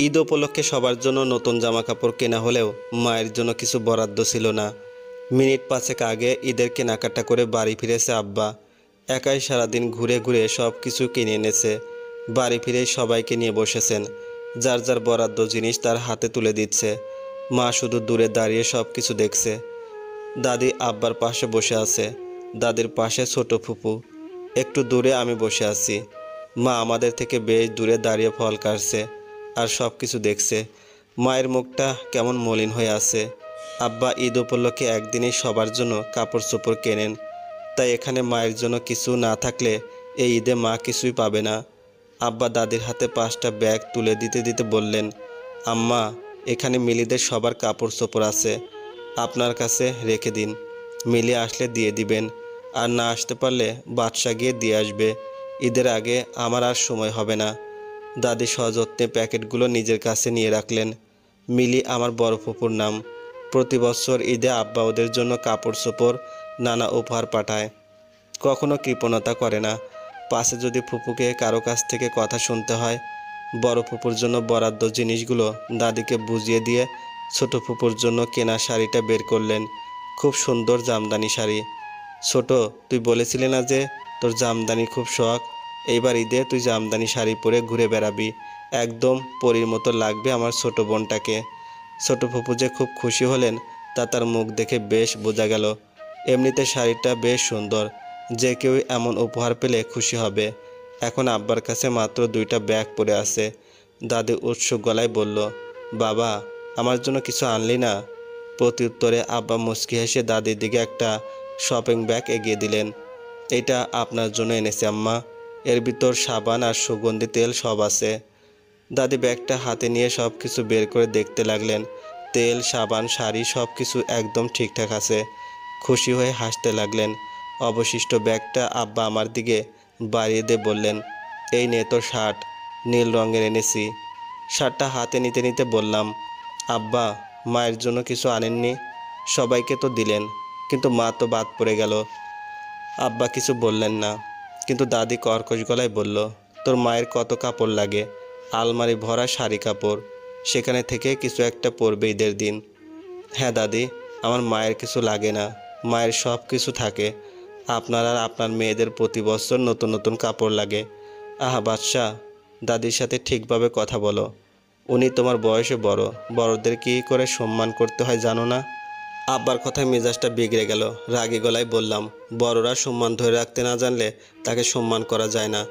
ঈদ উপলক্ষে সবার জন্য নতুন জামা কাপড় কেনা হলেও মায়ের জন্য কিছু বরাদ্দ ছিল না। মিনিট পাঁচেক আগে ঈদের কেনাকাটা করে বাড়ি ফিরেছে আব্বা। একাই সারাদিন ঘুরে ঘুরে সব কিছু কিনে এনেছে। বাড়ি ফিরেই সবাইকে নিয়ে বসেছেন। যার যার বরাদ্দ জিনিস তার হাতে তুলে দিচ্ছে। মা শুধু দূরে দাঁড়িয়ে সব কিছু দেখছে। দাদি আব্বার পাশে বসে আছে। দাদির পাশে ছোট ফুপু। একটু দূরে আমি বসে আছি। মা আমাদের থেকে বেশ দূরে দাঁড়িয়ে ফল কাটছে আর সব কিছু দেখছে। মায়ের মুখটা কেমন মলিন হয়ে আছে। আব্বা ঈদ উপলক্ষে একদিনই সবার জন্য কাপড় চোপড় কেনেন, তাই এখানে মায়ের জন্য কিছু না থাকলে এই ঈদে মা কিছুই পাবে না। আব্বা দাদির হাতে 5টা ব্যাগ তুলে দিতে দিতে বললেন, আম্মা, এখানে মিলিদের সবার কাপড় চোপড় আছে, আপনার কাছে রেখে দিন। মিলি আসলে দিয়ে দিবেন, আর না আসতে পারলে বাদশা গিয়ে দিয়ে আসবে। ঈদের আগে আমার আর সময় হবে না। দাদি সযত্নে প্যাকেটগুলো নিজের কাছে নিয়ে রাখলেন। মিলি আমার বড় ফুপুর নাম। প্রতি বছর ঈদে আব্বা ওদের জন্য কাপড় চোপড় নানা উপহার পাঠায়, কখনো কৃপণতা করে না। পাশে যদি ফুপুকে কারো কাছ থেকে কথা শুনতে হয়, বড় ফুপুর জন্য বরাদ্দ জিনিসগুলো দাদিকে বুঝিয়ে দিয়ে ছোট ফুপুর জন্য কেনা শাড়িটা বের করলেন। খুব সুন্দর জামদানি শাড়ি। ছোট, তুই বলেছিলি না যে তোর জামদানি খুব শখ? এইবার ঈদে তুই জামদানি শাড়ি পরে ঘুরে বেড়াবি। একদম পরীর মতো লাগবে আমার ছোট বোনটাকে। ছোট ফুপু যে খুব খুশি হলেন তা তার মুখ দেখে বেশ বোঝা গেল। এমনিতে শাড়িটা বেশ সুন্দর, যে কেউ এমন উপহার পেলে খুশি হবে। এখন আব্বার কাছে মাত্র 2টা ব্যাগ পড়ে আছে। দাদি উৎসুক গলায় বলল, বাবা, আমার জন্য কিছু আনলি না? প্রতি উত্তরে আব্বা মুচকি হেসে দাদির দিকে একটা শপিং ব্যাগ এগিয়ে দিলেন। এটা আপনার জন্য এনেছি আম্মা, এর ভিতর সাবান আর সুগন্ধি তেল সব আছে। দাদি ব্যাগটা হাতে নিয়ে সব কিছু বের করে দেখতে লাগলেন। তেল, সাবান, শাড়ি সব কিছু একদম ঠিকঠাক আছে। খুশি হয়ে হাসতে লাগলেন। অবশিষ্ট ব্যাগটা আব্বা আমার দিকে বাড়িয়ে দিয়ে বললেন, এই নে তোর শার্ট, নীল রঙের এনেছি। শার্টটা হাতে নিতে নিতে বললাম, আব্বা, মায়ের জন্য কিছু আনেননি? সবাইকে তো দিলেন, কিন্তু মা তো বাদ পড়ে গেল। আব্বা কিছু বললেন না, কিন্তু দাদি কর্কশ গলায় বলল, তোর মায়ের কত কাপড় লাগে, আলমারি ভরা শাড়ি কাপড়, সেখানে থেকে কিছু একটা পরবে ঈদের দিন। হ্যাঁ দাদি, আমার মায়ের কিছু লাগে না, মায়ের সব কিছু থাকে। আপনার আর আপনার মেয়েদের প্রতি বছর নতুন নতুন কাপড় লাগে। আহা বাদশা, দাদির সাথে ঠিকভাবে কথা বলো। উনি তোমার বয়সে বড়, বড়দের কী করে সম্মান করতে হয় জানো না? আব্বার কথায় মেজাজটা বিগড়ে গেল। রাগী গলায় বললাম, বড়রা সম্মান ধরে রাখতে না জানলে তাকে সম্মান করা যায় না।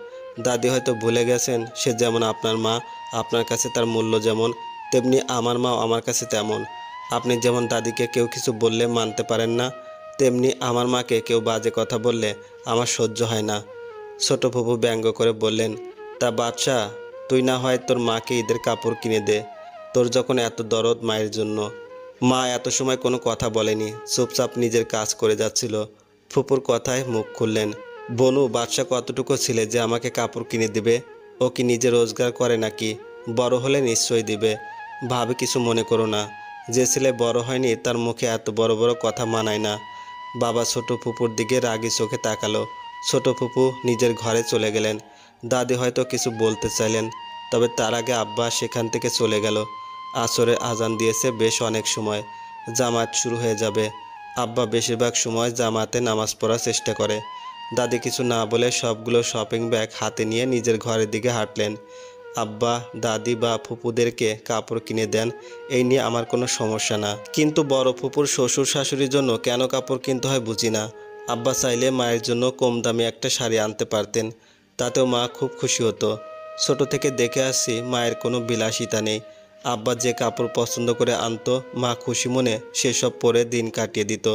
দাদি হয়তো ভুলে গেছেন, সে যেমন আপনার মা, আপনার কাছে তার মূল্য যেমন, তেমনি আমার মাও আমার কাছে তেমন। আপনি যেমন দাদিকে কেউ কিছু বললে মানতে পারেন না, তেমনি আমার মাকে কেউ বাজে কথা বললে আমার সহ্য হয় না। ছোট ফুপু ব্যঙ্গ করে বললেন, তা বাদশা, তুই না হয় তোর মাকে ঈদের কাপড় কিনে দে, তোর যখন এত দরদ মায়ের জন্য। মা এত সময় কোনো কথা বলেনি, চুপচাপ নিজের কাজ করে যাচ্ছিল। ফুপুর কথায় মুখ খুললেন, বনু, বাদশা কতটুকু ছিলে যে আমাকে কাপড় কিনে দিবে? ও কি নিজে রোজগার করে নাকি? বড় হলে নিশ্চয়ই দিবে, ভাবে কিছু মনে করো না। যে ছেলে বড় হয়নি তার মুখে এত বড় বড় কথা মানায় না। বাবা ছোট ফুপুর দিকে রাগী চোখে তাকালো। ছোট ফুপু নিজের ঘরে চলে গেলেন। দাদি হয়তো কিছু বলতে চাইলেন, তবে তার আগে আব্বা সেখান থেকে চলে গেল। আসরের আজান দিয়েছে বেশ অনেক সময়, জামাত শুরু হয়ে যাবে। আব্বা বেশিরভাগ সময় জামাতে নামাজ পড়ার চেষ্টা করে। দাদি কিছু না বলে সবগুলো শপিং ব্যাগ হাতে নিয়ে নিজের ঘরের দিকে হাঁটলেন। আব্বা, দাদি বা ফুপুদেরকে কাপড় কিনে দেন, এই নিয়ে আমার কোনো সমস্যা না, কিন্তু বড় ফুপুর শ্বশুর শাশুড়ির জন্য কেন কাপড় কিনতে হয় বুঝি না। আব্বা চাইলে মায়ের জন্য কম দামি একটা শাড়ি আনতে পারতেন, তাতেও মা খুব খুশি হতো। ছোট থেকে দেখে আসছি মায়ের কোনো বিলাসিতা নেই। আব্বা যে কাপড় পছন্দ করে আনতো, মা খুশি মনে সেসব পরে দিন কাটিয়ে দিত।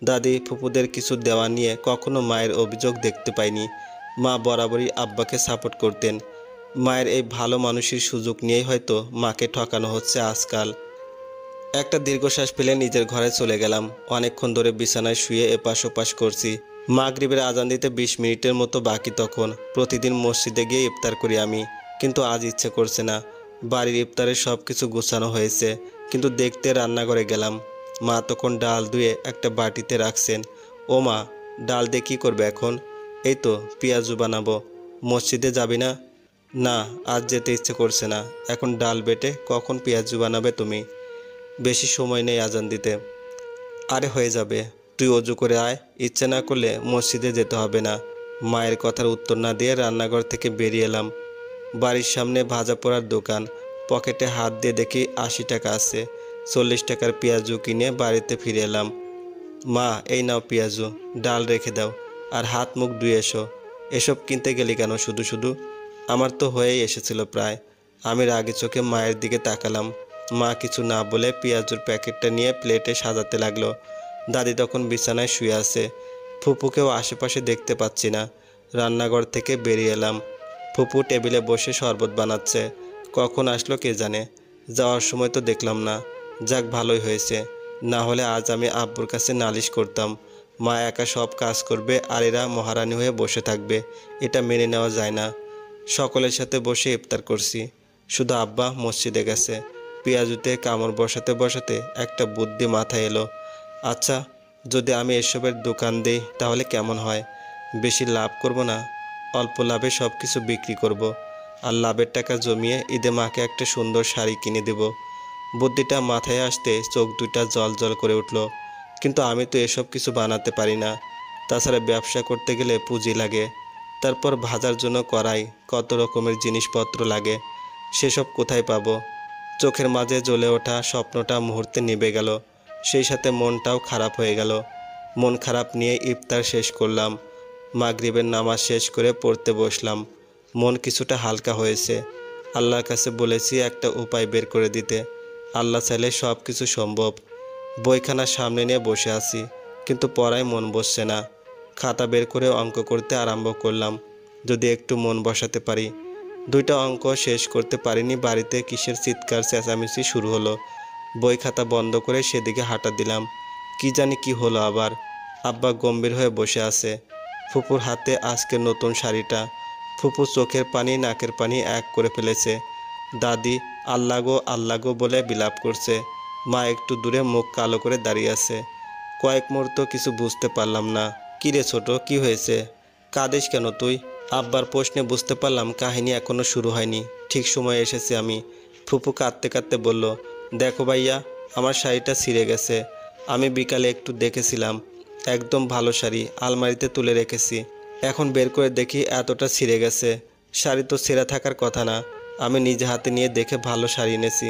দাদি ফুপুদের কিছু দেওয়া নিয়ে কখনো মায়ের অভিযোগ দেখতে পাইনি। মা বরাবরই আব্বাকে সাপোর্ট করতেন। মায়ের এই ভালো মানুষের সুযোগ নিয়েই হয়তো মাকে ঠকানো হচ্ছে আজকাল। একটা দীর্ঘশ্বাস ফেলে নিজের ঘরে চলে গেলাম। অনেকক্ষণ ধরে বিছানায় শুয়ে এপাশ ওপাশ করছি। মাগরিবের আজান দিতে 20 মিনিটের মতো বাকি তখন। প্রতিদিন মসজিদে গিয়ে ইফতার করি আমি, কিন্তু আজ ইচ্ছে করছে না। বাড়ির ইফতারের সব কিছু গোছানো হয়েছে, কিন্তু দেখতে রান্নাঘরে গেলাম। মা তখন ডাল ধুয়ে একটা বাটিতে রাখছেন। ও মা, ডাল দিয়ে কী করবে এখন? এই তো পেঁয়াজু বানাবো। মসজিদে যাবি না? না, আজ যেতে ইচ্ছে করছে না। এখন ডাল বেটে কখন পেঁয়াজু বানাবে তুমি? বেশি সময় নেই আজান দিতে। আরে হয়ে যাবে, তুই অজু করে আয়, ইচ্ছে না করলে মসজিদে যেতে হবে না। মায়ের কথার উত্তর না দিয়ে রান্নাঘর থেকে বেরিয়ে এলাম। বাড়ির সামনে ভাজা পোড়ার দোকান। পকেটে হাত দিয়ে দেখি 80 টাকা আছে। 40 টাকার পেঁয়াজু কিনে বাড়িতে ফিরে এলাম। মা, এই নাও পেঁয়াজু, ডাল রেখে দাও, আর হাত মুখ ধুয়ে এসো। এসব কিনতে গেলি কেন শুধু শুধু? আমার তো হয়েই এসেছিল প্রায়। আমি রাগে চোখে মায়ের দিকে তাকালাম। মা কিছু না বলে পেঁয়াজুর প্যাকেটটা নিয়ে প্লেটে সাজাতে লাগলো। দাদি তখন বিছানায় শুয়ে আছে। ফুপুকেও আশেপাশে দেখতে পাচ্ছি না। রান্নাঘর থেকে বেরিয়ে এলাম। ফুপু টেবিলে বসে শরবত বানাচ্ছে। কখন আসলো কে জানে। যাওয়ার সময় তো দেখলাম না। যাক, ভালোই হয়েছে, না হলে আজ আমি আব্বুর কাছে নালিশ করতাম। মা একা সব কাজ করবে আর এরা মহারানী হয়ে বসে থাকবে, এটা মেনে নেওয়া যায় না। সকলের সাথে বসে ইফতার করছি। শুধু আব্বা মসজিদে গেছে। পেঁয়াজুতে কামড় বসাতে বসাতে একটা বুদ্ধি মাথায় এলো। আচ্ছা, যদি আমি এসবের দোকান দিই তাহলে কেমন হয়? বেশি লাভ করব না, অল্প লাভে সব কিছু বিক্রি করব, আর লাভের টাকা জমিয়ে ঈদে মাকে একটা সুন্দর শাড়ি কিনে দেব। বুদ্ধিটা মাথায় আসতে চোখ দুইটা জল জল করে উঠল। কিন্তু আমি তো এসব কিছু বানাতে পারি না। তাছাড়া ব্যবসা করতে গেলে পুঁজি লাগে। তারপর ভাজার জন্য কড়াই, কত রকমের জিনিসপত্র লাগে, সেসব কোথায় পাবো? চোখের মাঝে জ্বলে ওঠা স্বপ্নটা মুহূর্তে নিভে গেল। সেই সাথে মনটাও খারাপ হয়ে গেল। মন খারাপ নিয়ে ইফতার শেষ করলাম। মাগরিবের নামাজ শেষ করে পড়তে বসলাম। মন কিছুটা হালকা হয়েছে। আল্লাহর কাছে বলেছি একটা উপায় বের করে দিতে। আল্লাহ চাইলে সব কিছু সম্ভব। বইখানা সামনে নিয়ে বসে আছি, কিন্তু পড়ায় মন বসছে না। খাতা বের করে অঙ্ক করতে আরম্ভ করলাম, যদি একটু মন বসাতে পারি। দুইটা অঙ্ক শেষ করতে পারিনি, বাড়িতে কিসের চিৎকার চেঁচামেচি শুরু হলো। বই খাতা বন্ধ করে সেদিকে হাঁটা দিলাম। কি জানি কি হলো আবার। আব্বা গম্ভীর হয়ে বসে আছে। ফুপুর হাতে আজকের নতুন শাড়িটা। ফুপু চোখের পানি নাকের পানি এক করে ফেলেছে। দাদি আল্লাহ গো বলে বিলাপ করছে। মা একটু দূরে মুখ কালো করে দাঁড়িয়ে আছে। কয়েক মুহূর্ত কিছু বুঝতে পারলাম না। কি রে ছোট, কি হয়েছে? কাঁদিস কেন তুই? আব্বার প্রশ্নে বুঝতে পারলাম কাহিনী এখনো শুরু হয়নি। ঠিক সময়ে এসেছি আমি। ফুপু কাঁদতে কাঁদতে বলল, দেখো ভাইয়া, আমার শাড়িটা ছিঁড়ে গেছে। আমি বিকালে একটু দেখেছিলাম, একদম ভালো শাড়ি, আলমারিতে তুলে রেখেছি। এখন বের করে দেখি এতটা ছিঁড়ে গেছে। শাড়ি তো ছেঁড়া থাকার কথা না। আমি নিজে হাতে নিয়ে দেখে ভালো শাড়ি এনেছি।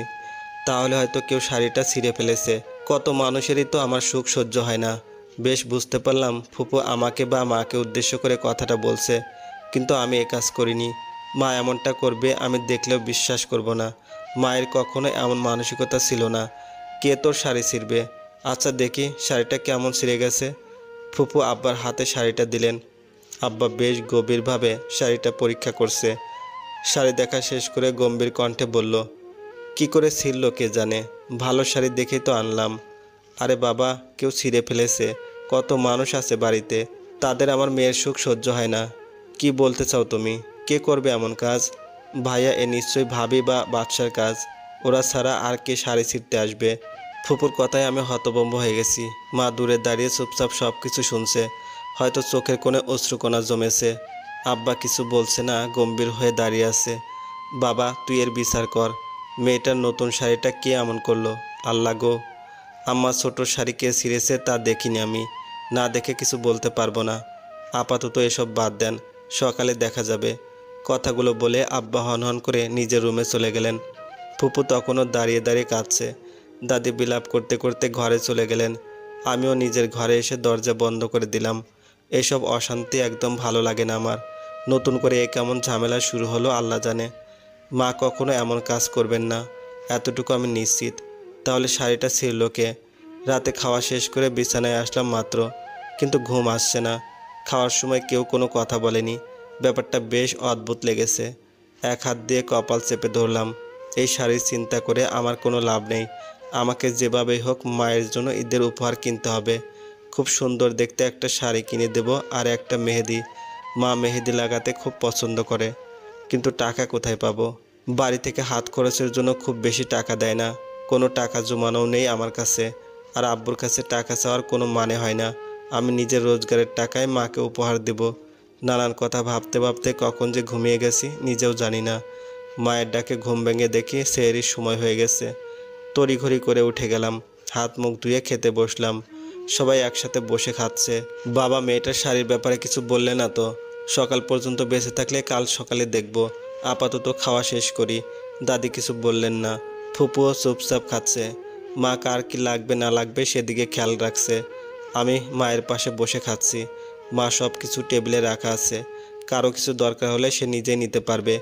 তাহলে হয়তো কেউ শাড়িটা ছিঁড়ে ফেলেছে। কত মানুষেরই তো আমার সুখ সহ্য হয় না। বেশ বুঝতে পারলাম ফুপু আমাকে বা মাকে উদ্দেশ্য করে কথাটা বলছে, কিন্তু আমি এ কাজ করিনি। মা এমনটা করবে আমি দেখলেও বিশ্বাস করব না। মায়ের কখনো এমন মানসিকতা ছিল না। কে তোর শাড়ি ছিঁড়বে? আচ্ছা দেখি শাড়িটা কেমন ছিঁড়ে গেছে। ফুপু আব্বার হাতে শাড়িটা দিলেন। আব্বা বেশ গভীরভাবে শাড়িটা পরীক্ষা করছে। শাড়ি দেখা শেষ করে গম্ভীর কণ্ঠে বলল, কি করে ছিঁড়ল কে জানে, ভালো শাড়ি দেখেই তো আনলাম। আরে বাবা, কেউ ছিঁড়ে ফেলেছে। কত মানুষ আছে বাড়িতে, তাদের আমার মেয়ের সুখ সহ্য হয় না। কি বলতে চাও তুমি? কে করবে এমন কাজ? ভাইয়া, এ নিশ্চয়ই ভাবি বা বাদশার কাজ। ওরা ছাড়া আর কে শাড়ি ছিঁড়তে আসবে? ফুপুর কথায় আমি হতভম্ব হয়ে গেছি। মা দূরে দাঁড়িয়ে চুপচাপ সব কিছু শুনছে, হয়তো চোখের কোণে অশ্রুকণা জমেছে। আব্বা কিছু বলছে না, গম্ভীর হয়ে দাঁড়িয়ে আছে। বাবা, তুই এর বিচার কর। মেয়েটার নতুন শাড়িটা কে এমন করলো? আল্লাহ গো। আম্মা, ছোট শাড়ি কে ছিঁড়েছে তা দেখিনি আমি, না দেখে কিছু বলতে পারবো না। আপাতত এসব বাদ দেন, সকালে দেখা যাবে। কথাগুলো বলে আব্বা হনহন করে নিজের রুমে চলে গেলেন। ফুপু তখনও দাঁড়িয়ে দাঁড়িয়ে কাঁদছে। দাদি বিলাপ করতে করতে ঘরে চলে গেলেন। আমিও নিজের ঘরে এসে দরজা বন্ধ করে দিলাম। এসব অশান্তি একদম ভালো লাগে না আমার। নতুন করে এ কেমন ঝামেলা শুরু হলো আল্লাহ জানে। মা কখনো এমন কাজ করবেন না, এতটুকু আমি নিশ্চিত। তাহলে শাড়িটা ছিঁড়ল কে? রাতে খাওয়া শেষ করে বিছানায় আসলাম মাত্র, কিন্তু ঘুম আসছে না। খাওয়ার সময় কেউ কোনো কথা বলেনি। ব্যাপারটা বেশ অদ্ভুত লেগেছে। এক হাত দিয়ে কপাল চেপে ধরলাম। এই শাড়ির চিন্তা করে আমার কোনো লাভ নেই। আমাকে যেভাবেই হোক মায়ের জন্য ঈদের উপহার কিনতে হবে। খুব সুন্দর দেখতে একটা শাড়ি কিনে দেব, আর একটা মেহেদি। মা মেহেদি লাগাতে খুব পছন্দ করে, কিন্তু টাকা কোথায় পাবো? বাড়ি থেকে হাত খরচের জন্য খুব বেশি টাকা দেয় না। কোনো টাকা জমানোও নেই আমার কাছে। আর আব্বুর কাছে টাকা চাওয়ার কোনো মানে হয় না। আমি নিজের রোজগারের টাকায় মাকে উপহার দেব। নানান কথা ভাবতে ভাবতে কখন যে ঘুমিয়ে গেছি নিজেও জানি না। মায়ের ডাকে ঘুম ভেঙে দেখি সেহরির সময় হয়ে গেছে। তড়িঘড়ি করে উঠে গেলাম, হাত মুখ ধুয়ে খেতে বসলাম। সবাই একসাথে বসে খাচ্ছে। বাবা মেয়েটার শাড়ির ব্যাপারে কিছু বললে না তো? সকাল পর্যন্ত বেঁচে থাকলে কাল সকালে দেখব, আপাতত খাওয়া শেষ করি। দাদি কিছু বললেন না। ফুপুও চুপচাপ খাচ্ছে। মা কার কি লাগবে না লাগবে সেদিকে খেয়াল রাখছে। আমি মায়ের পাশে বসে খাচ্ছি। মা সব কিছু টেবিলে রাখা আছে, কারো কিছু দরকার হলে সে নিজেই নিতে পারবে।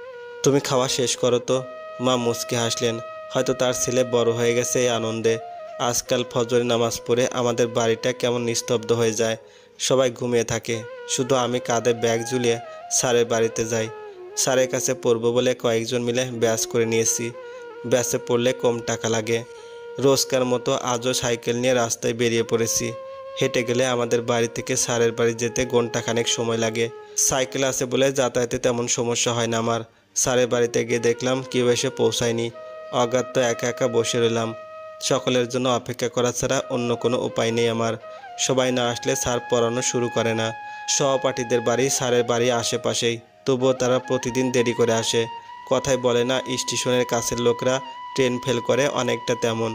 তুমি খাওয়া শেষ করো তো। মা মুচকি হাসলেন। হয়তো তার ছেলে বড় হয়ে গেছে এই আনন্দে। আজকাল ফজরের নামাজ পড়ে আমাদের বাড়িটা কেমন নিস্তব্ধ হয়ে যায়। সবাই ঘুমিয়ে থাকে, শুধু আমি কাঁধে ব্যাগ ঝুলিয়ে স্যারের বাড়িতে যাই। স্যারের কাছে পড়বো বলে কয়েকজন মিলে ব্যাচ করে নিয়েছি। ব্যাচে পড়লে কম টাকা লাগে। রোজকার মতো আজও সাইকেল নিয়ে রাস্তায় বেরিয়ে পড়েছি। হেঁটে গেলে আমাদের বাড়ি থেকে স্যারের বাড়ি যেতে ঘন্টাখানেক সময় লাগে। সাইকেল আছে বলে যাতায়াতে তেমন সমস্যা হয় না আমার। স্যারের বাড়িতে গিয়ে দেখলাম কেউ এসে পৌঁছায়নি। অজ্ঞাত একা একা বসে রইলাম। সকলের জন্য অপেক্ষা করা ছাড়া অন্য কোনো উপায় নেই আমার। সবাই না আসলে স্যার পড়ানো শুরু করে না। সহপাঠীদের বাড়ি স্যারের বাড়ি আশেপাশেই, তবুও তারা প্রতিদিন দেরি করে আসে। কথাই বলে না, স্টেশনের কাছের লোকরা ট্রেন ফেল করে, অনেকটা তেমন।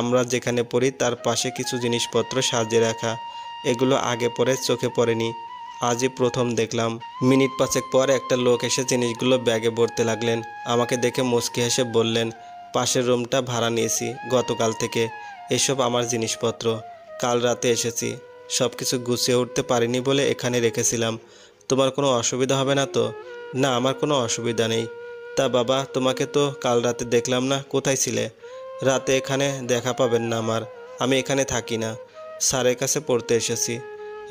আমরা যেখানে পড়ি তার পাশে কিছু জিনিসপত্র সাজিয়ে রাখা, এগুলো আগে পরে চোখে পড়েনি, আজই প্রথম দেখলাম। মিনিট পাঁচেক পর একটা লোক এসে জিনিসগুলো ব্যাগে ভরতে লাগলেন। আমাকে দেখে মুচকি হেসে বললেন, পাশের রুমটা ভাড়া নিয়েছি গতকাল থেকে। এসব আমার জিনিসপত্র, কাল রাতে এসেছি। সব কিছু গুছিয়ে উঠতে পারিনি বলে এখানে রেখেছিলাম। তোমার কোনো অসুবিধা হবে না তো? না, আমার কোনো অসুবিধা নেই। তা বাবা, তোমাকে তো কাল রাতে দেখলাম না, কোথায় ছিলে? রাতে এখানে দেখা পাবেন না আমার, আমি এখানে থাকি না, স্যারের কাছে পড়তে এসেছি।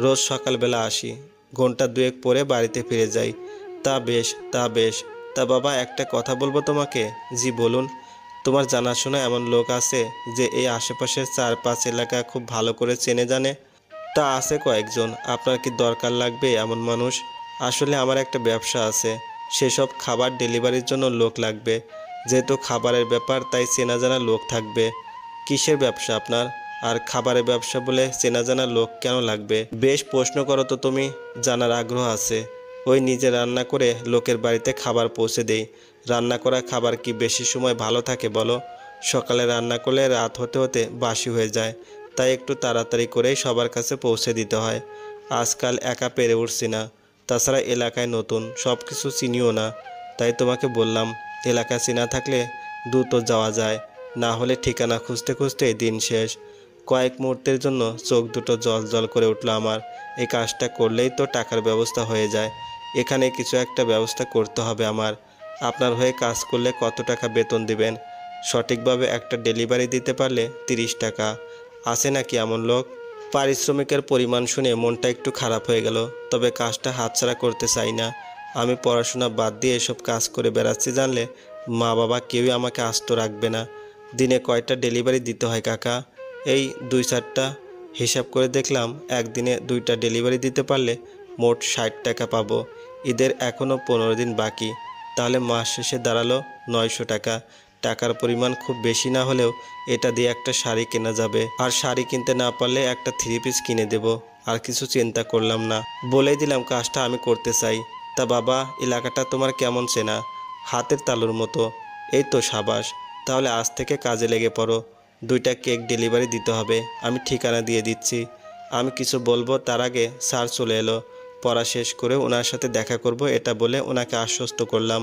রোজ সকালবেলা আসি, ঘন্টা দুয়েক পরে বাড়িতে ফিরে যাই। তা বেশ, তা বেশ। তা বাবা, একটা কথা বলবো তোমাকে? জি বলুন। তোমার জানাশোনা এমন লোক আছে যে এই আশেপাশের 4-5 এলাকা খুব ভালো করে চেনে জানে? তা আছে কয়েকজন। আপনার কি দরকার লাগবে এমন মানুষ? আসলে আমার একটা ব্যবসা আছে, সেসব খাবার ডেলিভারির জন্য লোক লাগবে। যেহেতু খাবারের ব্যাপার, তাই চেনা জানা লোক থাকবে। কিসের ব্যবসা আপনার? আর খাবারের ব্যবসা বলে চেনা জানা লোক কেন লাগবে? বেশ প্রশ্ন করো তো তুমি, জানার আগ্রহ আছে। ওই নিজে রান্না করে লোকের বাড়িতে খাবার পৌঁছে দেই। রান্না করা খাবার কি বেশি সময় ভালো থাকে বলো? সকালে রান্না করলে রাত হতে হতে বাসি হয়ে যায়, তাই একটু তাড়াতাড়ি করেই সবার কাছে পৌঁছে দিতে হয়। আজকাল একা পেরে উঠছি না, তাছাড়া এলাকায় নতুন, সব কিছু চিনিও না। তাই তোমাকে বললাম, এলাকা চেনা থাকলে দ্রুত যাওয়া যায়, না হলে ঠিকানা খুঁজতে খুঁজতে দিন শেষ। কয়েক মুহূর্তের জন্য চোখ দুটো জল জল করে উঠলো আমার। এই কাজটা করলেই তো টাকার ব্যবস্থা হয়ে যায়। এখানে কিছু একটা ব্যবস্থা করতে হবে আমার। আপনার হয়ে কাজ করলে কত টাকা বেতন দিবেন? সঠিকভাবে একটা ডেলিভারি দিতে পারলে 30 টাকা। আছে নাকি এমন লোক? পারিশ্রমিকের পরিমাণ শুনে মনটা একটু খারাপ হয়ে গেল, তবে কাজটা হাতছাড়া করতে চাই না। আমি পড়াশোনা বাদ দিয়ে এসব কাজ করে বেড়াচ্ছি জানলে মা বাবা কেউই আমাকে আস্ত রাখবে না। দিনে কয়টা ডেলিভারি দিতে হয় কাকা? এই 2-4টা। হিসাব করে দেখলাম একদিনে 2টা ডেলিভারি দিতে পারলে মোট 60 টাকা পাবো। ঈদের এখনও 15 দিন বাকি, তাহলে মাস শেষে দাঁড়ালো 900 টাকা। টাকার পরিমাণ খুব বেশি না হলেও এটা দিয়ে একটা শাড়ি কেনা যাবে, আর শাড়ি কিনতে না পারলে একটা 3 পিস কিনে দেব। আর কিছু চিন্তা করলাম না, বলেই দিলাম কাজটা আমি করতে চাই। তা বাবা, এলাকাটা তোমার কেমন চেনা? হাতের তালুর মতো। এই তো সাবাস, তাহলে আজ থেকে কাজে লেগে পড়ো। 2টা কেক ডেলিভারি দিতে হবে, আমি ঠিকানা দিয়ে দিচ্ছি। আমি কিছু বলবো তার আগে স্যার চলে এলো। পড়া শেষ করে ওনার সাথে দেখা করব এটা বলে ওনাকে আশ্বস্ত করলাম।